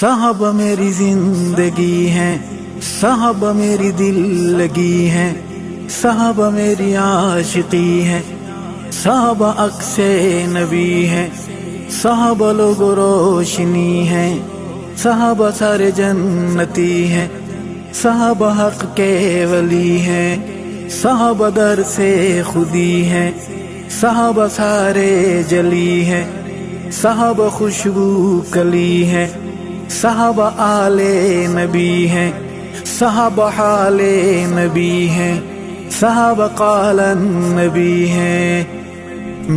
صحابہ میری زندگی ہیں، صحابہ میری دل لگی ہیں، صحابہ میری عاشقی ہیں، صحابہ عکس نبی ہیں، صحابہ لوگ روشنی ہیں، صحابہ سارے جنتی ہیں، صحابہ حق کے ولی ہیں، صحابہ در سے خودی ہیں، صحابہ سارے جلی ہیں، صحابہ خوشبو کلی ہیں، صحابہ آل نبی ہیں، صحابہ حال نبی ہیں، صحابہ قال نبی ہیں۔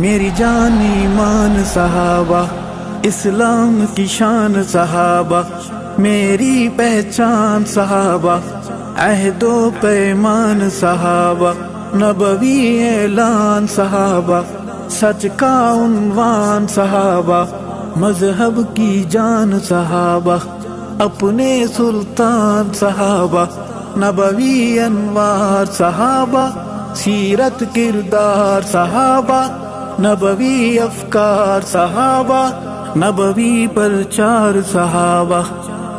میری جان ایمان صحابہ، اسلام کی شان صحابہ، میری پہچان صحابہ، عہد و پیمان صحابہ، نبوی اعلان صحابہ، سچ کا عنوان صحابہ، مذہب کی جان صحابہ، اپنے سلطان صحابہ، نبوی انوار صحابہ، سیرت کردار صحابہ، نبوی افکار صحابہ، نبوی پرچار صحابہ،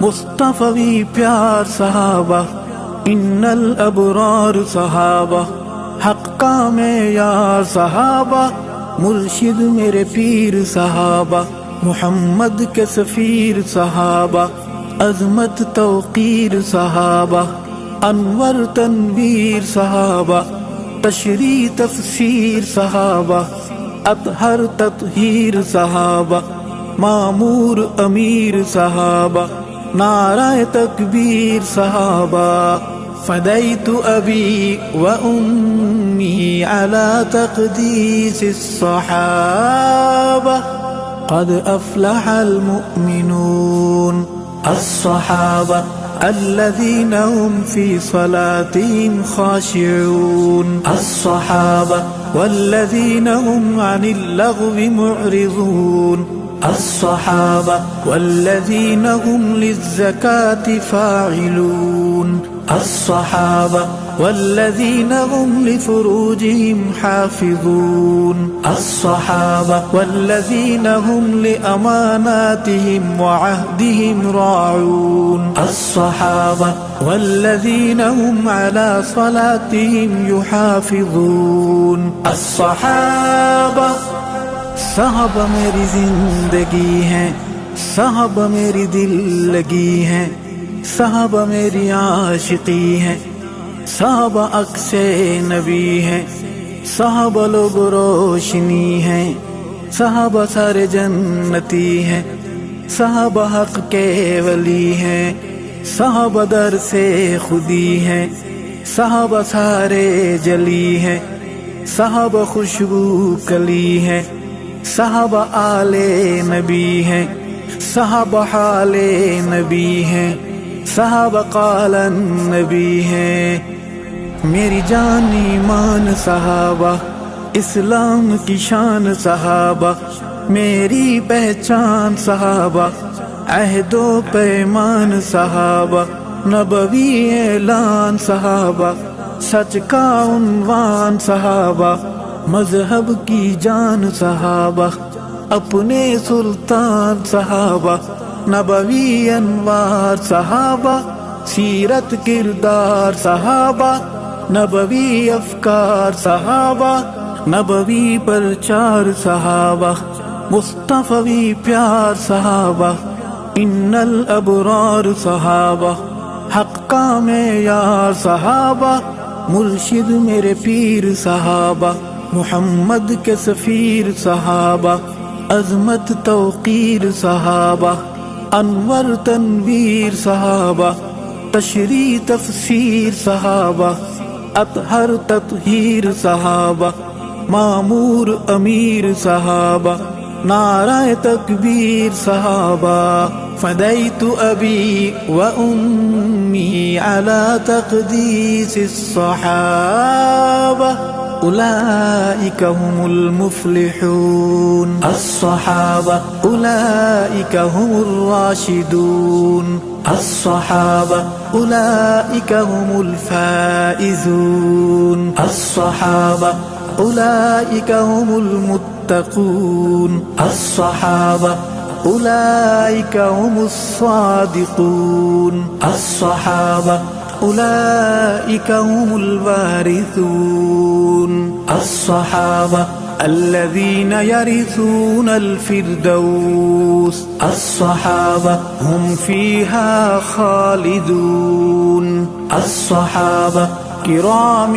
مصطفی پیار صحابہ، ان الابرار صحابہ، حق کا معیار صحابہ، مرشد میرے پیر صحابہ، محمد کے سفیر صحابہ، عظمت توقیر صحابہ، انور تنویر صحابہ، تشریح تفسیر صحابہ، اطہر تطہیر صحابہ، معمور امیر صحابہ، نعرہ تکبیر صحابہ، فدیت ابی و امی علی تقدیس الصحابہ، قد افلح المؤمنون، الصحابہ الذین هم فی صلاتهم خاشعون، الصحابہ والذین هم عن اللغو معرضون، الصحابہ والذین هم للزکاة فاعلون، الصحابہ والذین هم لفروجهم حافظون، الصحابہ والذین هم لأماناتهم وعهدهم راعون، الصحابہ والذین هم على صلاتهم يحافظون، الصحابہ۔ صحابہ میری زندگی ہیں، صحابہ میری دل لگی ہیں، صحابہ میری عاشقی ہیں، صحابہ عکس نبی ہیں، صحابہ لوگ روشنی ہیں، صحابہ سارے جنتی ہیں، صحابہ حق کے ولی ہیں، صحابہ در سے خودی ہیں، صحابہ سارے جلی ہیں، صحابہ خوشبو کلی ہیں، صحابہ آل نبی ہیں، صحابہ حال نبی ہیں، صحابہ قال نبی ہیں۔ میری جان ایمان صحابہ، اسلام کی شان صحابہ، میری پہچان صحابہ، عہد و پیمان صحابہ، نبوی اعلان صحابہ، سچ کا عنوان صحابہ، مذہب کی جان صحابہ، اپنے سلطان صحابہ، نبوی انوار صحابہ، سیرت کردار صحابہ، نبوی افکار صحابہ، نبوی پرچار صحابہ، مصطفی پیار صحابہ، ان الابرار صحابہ، حق کا معیار صحابہ، مرشد میرے پیر صحابہ، محمد کے سفیر صحابہ، عظمت توقیر صحابہ، انور تنویر صحابہ، تشریح تفسیر صحابہ، اطہر تطہیر صحابہ، معمور امیر صحابہ، نعرہ تکبیر صحابہ، فدیت ابی و امی علی تقدیس الصحابہ، اولئک هم المفلحون، الصحابہ اولئک هم الراشدون، الصحابہ اولئک هم الفائزون، الصحابہ اولئک هم المتقون، الصحابہ أولئك هم الصادقون الصحابة أولئك هم الوارثون الصحابة الذين يرثون الفردوس الصحابة هم فيها خالدون الصحابة كرام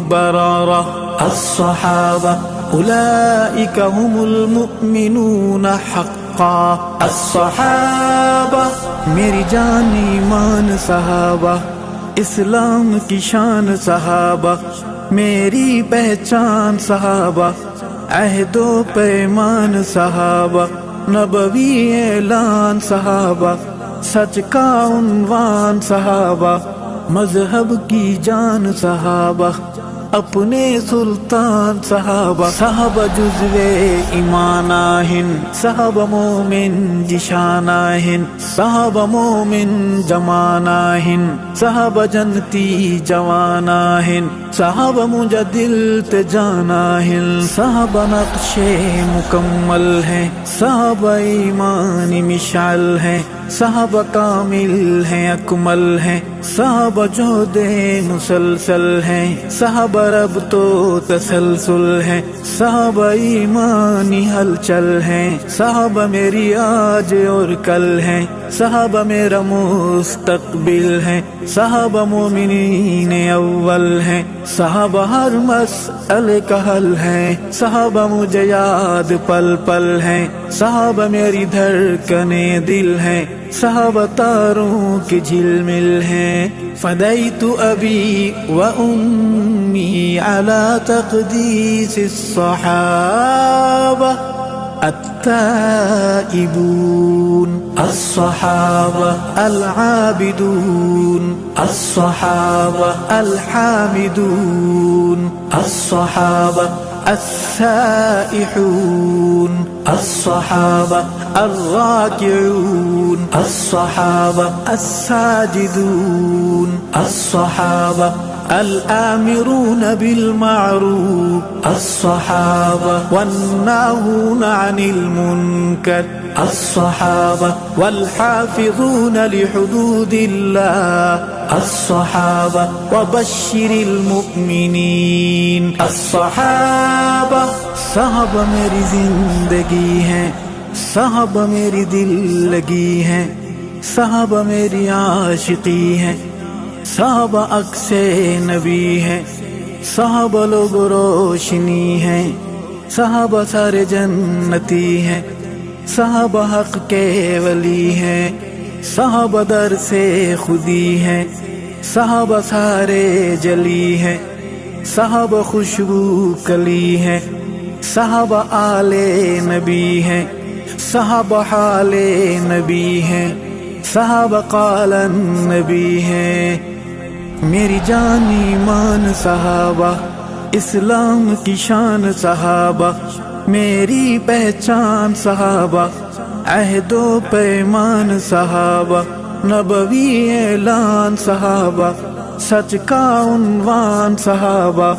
بررة الصحابة أولئك هم المؤمنون حقا الصحابة میری جان ایمان صحابہ اسلام کی شان صحابہ میری پہچان صحابہ عہد و پیمان صحابہ نبوی اعلان صحابہ سچ کا عنوان صحابہ مذہب کی جان صحابہ اپنے سلطان صحابہ صحابہ جزوے ایماناہن صحابہ مومن جشاناہن صحابہ مومن جماناہن صحابہ جنتی جواناہن صحابہ مجدل تجاناہن صحابہ نقش مکمل ہیں صحابہ ایمان مشعل ہیں صحابہ کامل ہیں اکمل ہیں صحابہ جہد مسلسل ہیں صحابہ رب تو تسلسل ہیں صحابہ ایمانی ہلچل ہیں صحابہ میری آج اور کل ہیں صحابہ میرا مستقبل ہیں صحابہ مومنین اول ہیں صحابہ ہر مسئلے کا حل ہیں صحابہ مجھے یاد پل پل ہیں صحابہ میری دھڑکنے دل ہیں صحابہ تاروں کی جھلمل ہیں فدیت ابی و امی علی تقدیس الصحابہ التائبون الصحابة العابدون الصحابة الحامدون الصحابة السائحون الصحابة الراكعون الصحابة الساجدون الصحابة الآمرون بالمعروف الصحابة والناهون عن المنكر الصحابة والحافظون لحدود الله الصحابة وبشر المؤمنين الصحابة صحابہ میری زندگی ہیں صحابہ میری دل لگی ہیں صحابہ میری عاشقی ہیں صحابہ عکس نبی ہیں صحابہ لوگ روشنی ہیں صحابہ سارے جنتی ہیں صحابہ حق کے ولی ہیں صحابہ در سے خودی ہیں صحابہ سارے جلی ہیں صحابہ خوشبو کلی ہیں صحابہ آل نبی ہیں صحابہ حال نبی ہیں صحابہ قال نبی ہیں میری جان ایمان صحابہ اسلام کی شان صحابہ میری پہچان صحابہ عہد و پیمان صحابہ نبوی اعلان صحابہ سچ کا عنوان صحابہ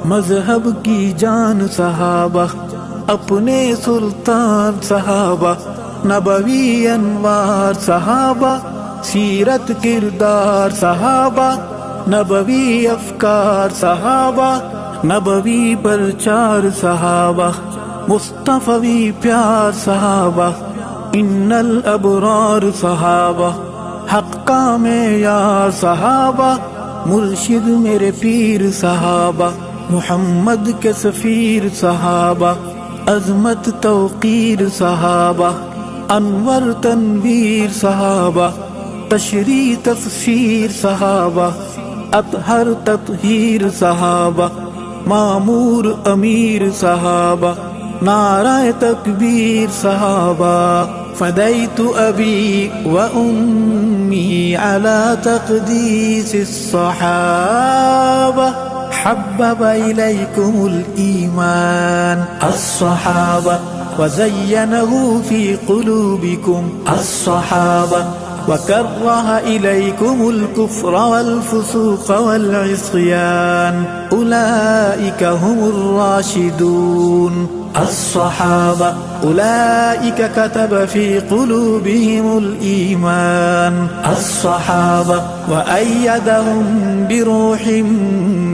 مذہب کی جان صحابہ اپنے سلطان صحابہ نبوی انوار صحابہ سیرت کردار صحابہ نبوی افکار صحابہ نبوی پرچار صحابہ مصطفی پیار صحابہ ان الابرار صحابہ حق کا معیار صحابہ مرشد میرے پیر صحابہ محمد کے سفیر صحابہ عظمت توقیر صحابہ انور تنویر صحابہ تشریح تفسیر صحابہ اطہر تطہیر صحابہ معمور امیر صحابہ نعرہ تکبیر صحابہ فدیت ابی و امی علی تقدیس الصحابہ حبب الیکم الایمان الصحابہ وزینہ فی قلوبکم الصحابہ وكره إليكم الكفر والفسوق والعصيان أولئك هم الراشدون الصحابة أولئك كتب في قلوبهم الإيمان الصحابة وأيدهم بروح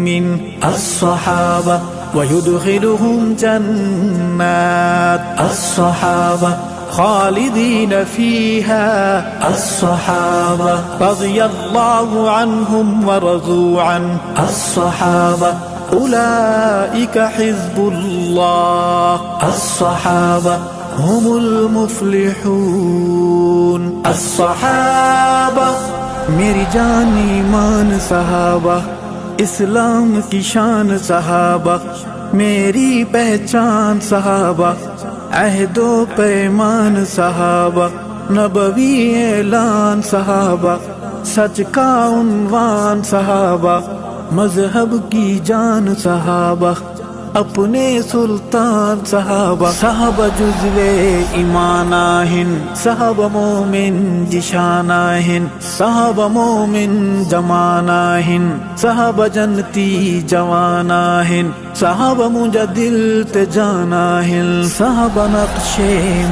منه الصحابة ويدخلهم جنات الصحابة خالدين فيها الصحابة رضي الله عنهم ورضوا عنه الصحابة أولئك حزب الله الصحابة هم المفلحون الصحابة میری جان ایمان صحابہ اسلام کی شان صحابہ میری پہچان صحابہ عہد و پیمان صحابہ نبوی اعلان صحابہ سچ کا عنوان صحابہ مذہب کی جان صحابہ اپنے سلطان صحابہ صحابہ جزو ایمان آہن صحابہ مومن جشان آہن صحابہ مومن جمان آہن صحابہ جنتی جوان آہن صحابہ مجدل تجان آہن صحابہ نقش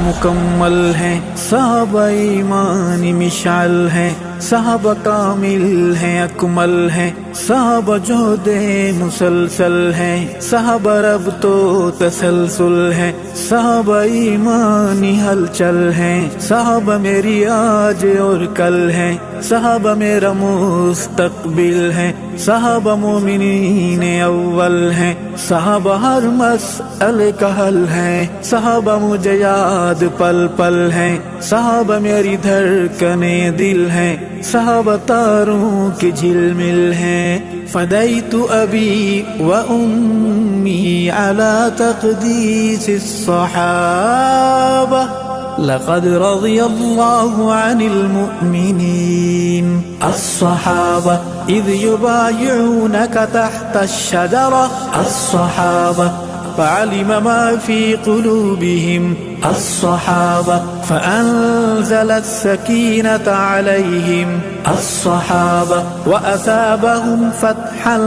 مکمل ہیں صحابہ ایمان مشعل ہیں صحابہ کامل ہیں اکمل ہیں صحابہ جہد مسلسل ہیں صحابہ رب تو تسلسل ہے صحابہ ایمانی ہلچل ہیں صحابہ میری آج اور کل ہیں صحابہ میرا مستقبل ہے صحابہ مومنین اول ہیں صحابہ ہر مسئلے کا حل ہے صحابہ مجھے یاد پل پل ہیں صحابہ میری دھڑکنیں دل ہیں صحابہ تاروں کی جھلمل ہیں فدیت ابی و امی علی تقدیس الصحابہ لقد رضي الله عن المؤمنين الصحابة إذ يبايعونك تحت الشجرة الصحابة فعلم ما في قلوبهم الصحابة فأنزل السكينة عليهم الصحابة وأثابهم فتحا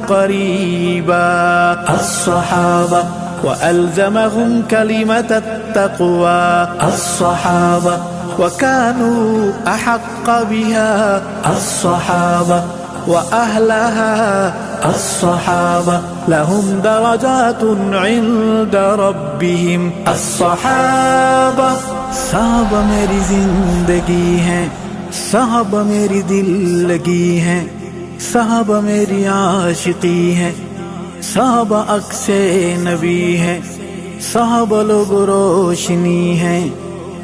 قريبا الصحابة وألزمهم كلمة التقوى الصحابة وكانوا أحق بها الصحابة وأهلها الصحابة لهم درجات عند ربهم الصحابة صحابہ میری زندگی ہیں صحابہ میری دل لگی ہیں صحابہ میری عاشقی ہیں صحابہ عکس نبی ہیں صحابہ لوگ روشنی ہیں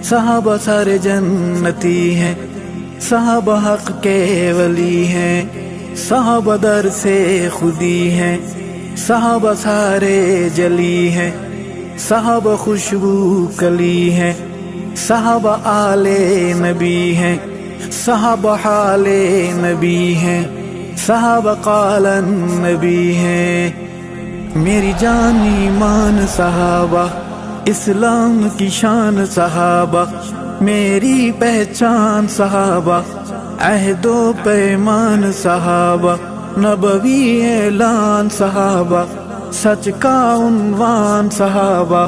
صحابہ سارے جنتی ہیں صحابہ حق کے ولی ہیں صحابہ در سے خودی ہیں صحابہ سارے جلی ہیں صحابہ خوشبو کلی ہیں صحابہ آل نبی ہیں صحابہ حال نبی ہیں صحابہ قال نبی ہیں میری جان ایمان صحابہ اسلام کی شان صحابہ میری پہچان صحابہ عہد و پیمان صحابہ نبوی اعلان صحابہ سچ کا عنوان صحابہ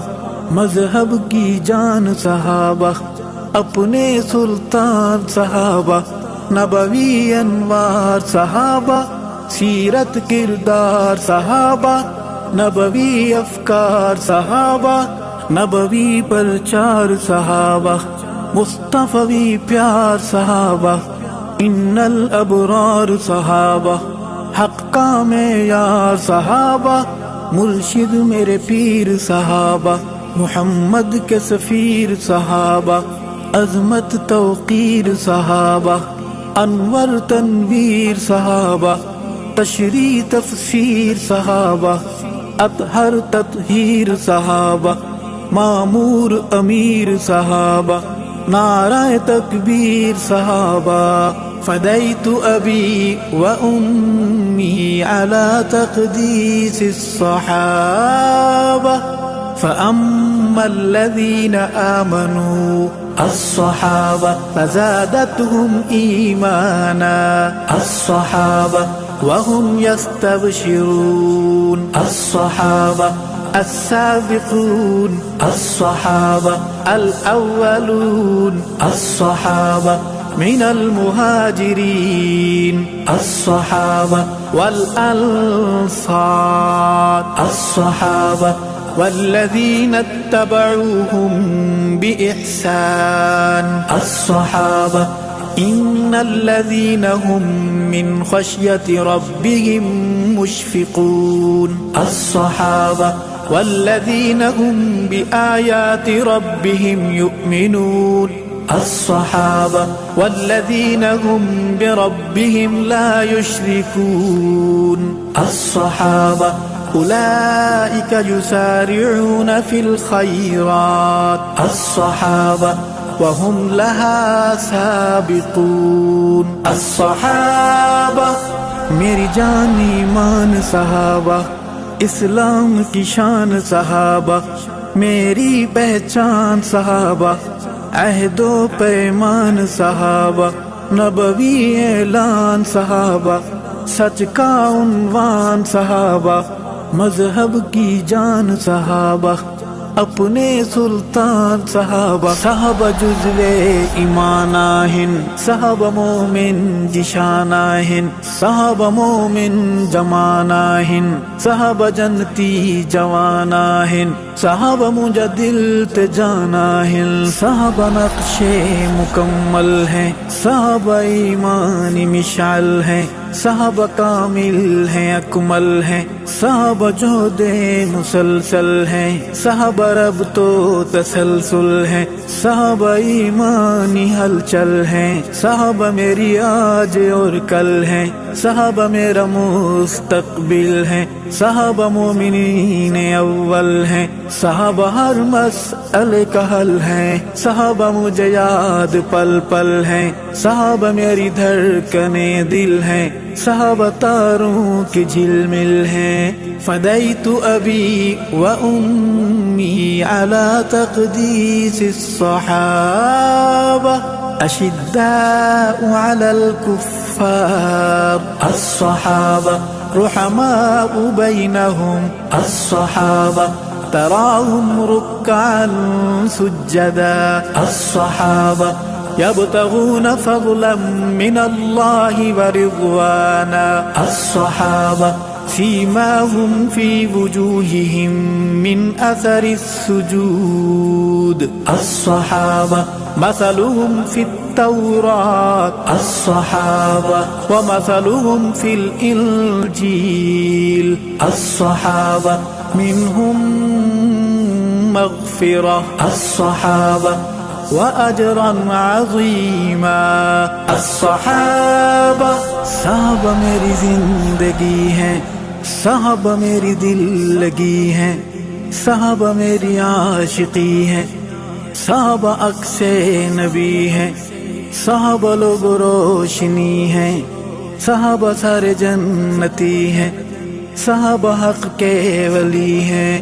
مذہب کی جان صحابہ اپنے سلطان صحابہ نبوی انوار صحابہ سیرت کردار صحابہ نبوی افکار صحابہ نبوی پرچار صحابہ مصطفی پیار صحابہ ان الابرار صحابہ حق کا معیار صحابہ مرشد میرے پیر صحابہ محمد کے سفیر صحابہ عظمت توقیر صحابہ انور تنویر صحابہ تشریح تفسیر صحابہ اطہر تطہیر صحابہ مامور امیر صحابہ نعرہ تکبیر صحابہ فدیت ابی و امی علی تقدیس الصحابہ فأما الذين آمنوا الصحابة فزادتهم إيمانا الصحابة وهم يستبشرون الصحابة السابقون الصحابة الأولون الصحابة من المهاجرين الصحابة والأنصار الصحابة والذين اتبعوهم بإحسان الصحابة إن الذين هم من خشية ربهم مشفقون الصحابة والذين هم بآيات ربهم يؤمنون الصحابة والذين هم بربهم لا يشركون الصحابة أولئك يسارعون في الخيرات الصحابة وهم لها سابقون الصحابة میری جان ایمان صحابہ، اسلام کی شان صحابہ، میری پہچان صحابہ، عہد و پیمان صحابہ، نبوی اعلان صحابہ، سچ کا عنوان صحابہ، مذہب کی جان صحابہ، اپنے سلطان صحابہ، صحابہ جزوے ایماناہن، صحابہ مومن جشاناہن، صحابہ مومن جماناہن، صحابہ جنتی جواناہن، صحابہ مجدل تجاناہن، صحابہ نقش مکمل ہیں، صحابہ ایمان مشعل ہیں، صحابہ کامل ہیں اکمل ہیں، صحابہ جہد مسلسل ہیں، صحابہ رب تو تسلسل ہیں، صحابہ ایمانی ہلچل ہیں، صحابہ میری آج اور کل ہیں، صحابہ میرا مستقبل ہیں، صحابہ مومنین اول ہیں، صحابہ ہر مسئلے کا حل ہیں، صحابہ مجھے یاد پل پل ہیں، صحابہ میری دھڑکنے دل ہیں، صحابہ تاروں کی جھل مل ہیں، فدیت ابی و امی علی تقدیس الصحابہ اشداء علی الکفار الصحابہ رحماء بینہم الصحابہ تراہم رکعا سجدا الصحابہ يبتغون فضلا من الله ورضوانا الصحابة سيماهم في وجوههم من أثر السجود الصحابة مثلهم في التوراة الصحابة ومثلهم في الإنجيل الصحابة منهم مغفرة الصحابة وأجرا عظيما الصحابة صحابہ میری زندگی ہیں، صحابہ میری دل لگی ہیں، صحابہ میری عاشقی ہیں، صحابہ عکس نبی ہیں، صحابہ لوگ روشنی ہیں، صحابہ سارے جنتی ہیں، صحابہ حق کے ولی ہیں،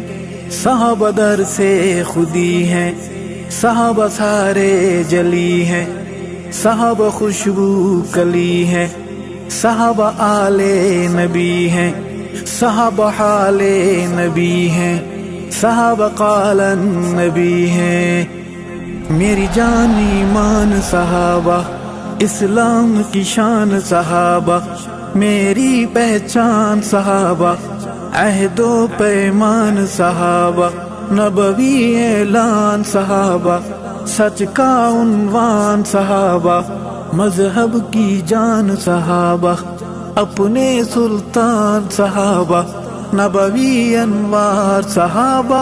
صحابہ در سے خودی ہیں، صحابہ سارے جلی ہیں، صحابہ خوشبو کلی ہیں، صحابہ آل نبی ہیں، صحابہ حال نبی ہیں، صحابہ قال نبی ہیں، میری جان ایمان صحابہ، اسلام کی شان صحابہ، میری پہچان صحابہ، عہد و پیمان صحابہ، نبوی اعلان صحابہ، سچ کا عنوان صحابہ، مذہب کی جان صحابہ، اپنے سلطان صحابہ، نبوی انوار صحابہ،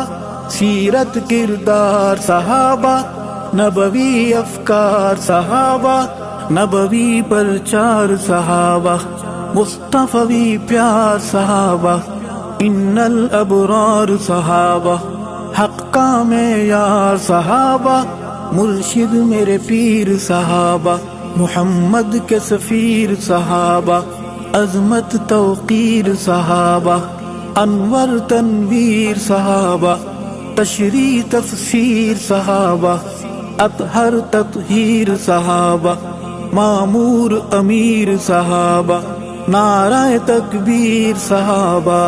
سیرت کردار صحابہ، نبوی افکار صحابہ، نبوی پرچار صحابہ، مصطفی پیار صحابہ، ان الابرار صحابہ، حق کا معیار صحابہ، مرشد میرے پیر صحابہ، محمد کے سفیر صحابہ، عظمت توقیر صحابہ، انور تنویر صحابہ، تشریح تفسیر صحابہ، اطہر تطہیر صحابہ، معمور امیر صحابہ، نعرہ تکبیر صحابہ،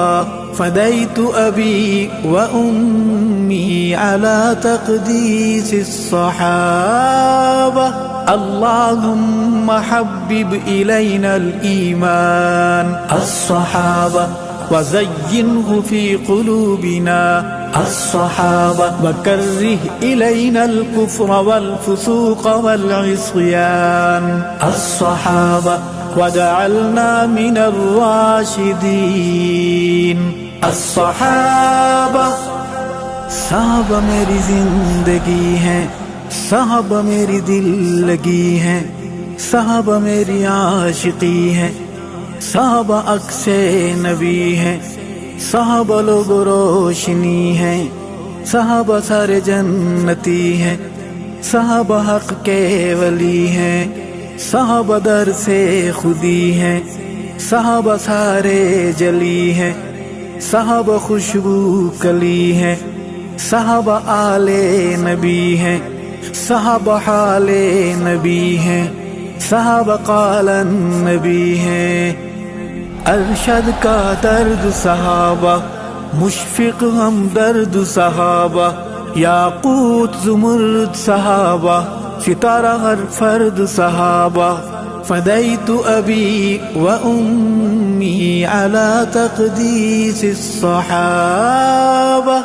فديت أبي وأمي على تقديس الصحابة اللهم حبب إلينا الإيمان الصحابة وزينه في قلوبنا الصحابة وكره إلينا الكفر والفسوق والعصيان الصحابة وجعلنا من الراشدين الصحابة صحابہ میری زندگی ہیں، صحابہ میری دل لگی ہیں، صحابہ میری عاشقی ہیں، صحابہ عکس نبی ہیں، صحابہ لوگ روشنی ہیں، صحابہ سارے جنتی ہیں، صحابہ حق کے ولی ہیں، صحابہ در سے خودی ہیں، صحابہ سارے جلی ہیں، صحابہ خوشبو کلی ہیں، صحابہ آل نبی ہیں، صحابہ حال نبی ہیں، صحابہ قال نبی ہیں۔ ارشد کا درد صحابہ، مشفق ہم درد صحابہ، یاقوت زمرد صحابہ، ستارہ ہر فرد صحابہ، فدیت ابی و امی علی تقدیس الصحابہ۔